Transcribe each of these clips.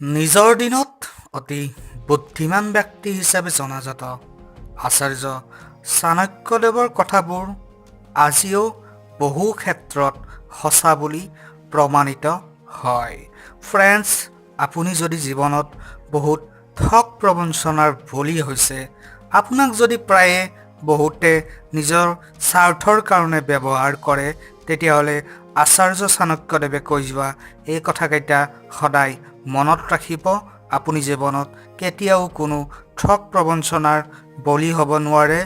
নিজৰ দিনত অতি বুদ্ধিমান ব্যক্তি হিচাপে জনাজাত আচাৰ্য চাণক্যদেৱৰ কথাবোৰ আজিও বহু ক্ষেত্ৰত সঁচা বুলি প্ৰমাণিত হয়। ফ্ৰেণ্ডছ, আপুনি যদি জীৱনত বহুত ঠগ প্ৰবঞ্চনাৰ বলি হৈছে, আপোনাক যদি প্ৰায়ে বহুতে নিজৰ স্বাৰ্থৰ কাৰণে ব্যৱহাৰ কৰে, তেতিয়াহ'লে আচাৰ্য চাণক্যদেৱে কৈ যোৱা এই কথাকেইটা সদায় মনত ৰাখিব। আপুনি জীৱনত কেতিয়াও কোনো ঠগ প্ৰবঞ্চনাৰ বলি হ'ব নোৱাৰে,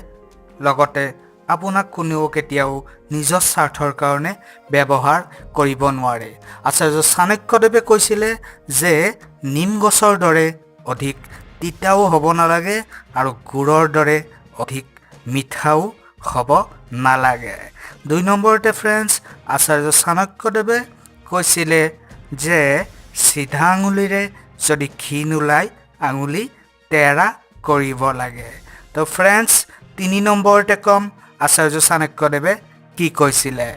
লগতে আপোনাক কোনেও কেতিয়াও নিজৰ স্বাৰ্থৰ কাৰণে ব্যৱহাৰ কৰিব নোৱাৰে। আচাৰ্য চাণক্যদেৱে কৈছিলে যে নিম গছৰ দৰে অধিক তিতাও হ'ব নালাগে আৰু গুড়ৰ দৰে অধিক মিঠাও হ'ব নালাগে। ২ নম্বৰতে ফ্ৰেণ্ডছ, আচাৰ্য চাণক্যদেৱে কৈছিলে যে চিধা আঙুলিৰে যদি ঘি নোলায়, আঙুলি তেৰা কৰিব লাগে। তো ফ্ৰেণ্ডছ, ৩ নম্বৰতে ক'ম আচাৰ্য চাণক্যদেৱে কি কৈছিলে।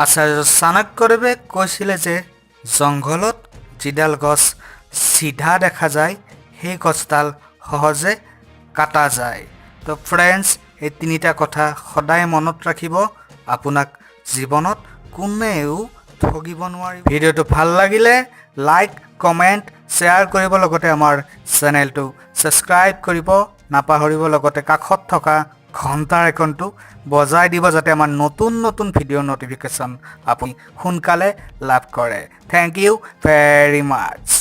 আচাৰ্য চাণক্যদেৱে কৈছিলে যে জংঘলত যিডাল গছ চিধা দেখা যায়, সেই গছডাল সহজে কাটা যায়। তো ফ্ৰেণ্ডছ, এই 3টা কথা সদায় মনত ৰাখিব, আপোনাক জীৱনত কোনেও ঠগিব নোৱাৰিব। ভিডিঅ'টো ভাল লাগিলে লাইক, কমেণ্ট, শ্বেয়াৰ কৰিব, লগতে আমাৰ চেনেলটো ছাবস্ক্ৰাইব কৰিব নাপাহৰিব, লগতে কাষত থকা ঘণ্টাৰ আইকনটো বজাই দিব, যাতে আমাৰ নতুন নতুন ভিডিঅ'ৰ ন'টিফিকেশ্যন আপুনি সোনকালে লাভ কৰে। Thank you very much.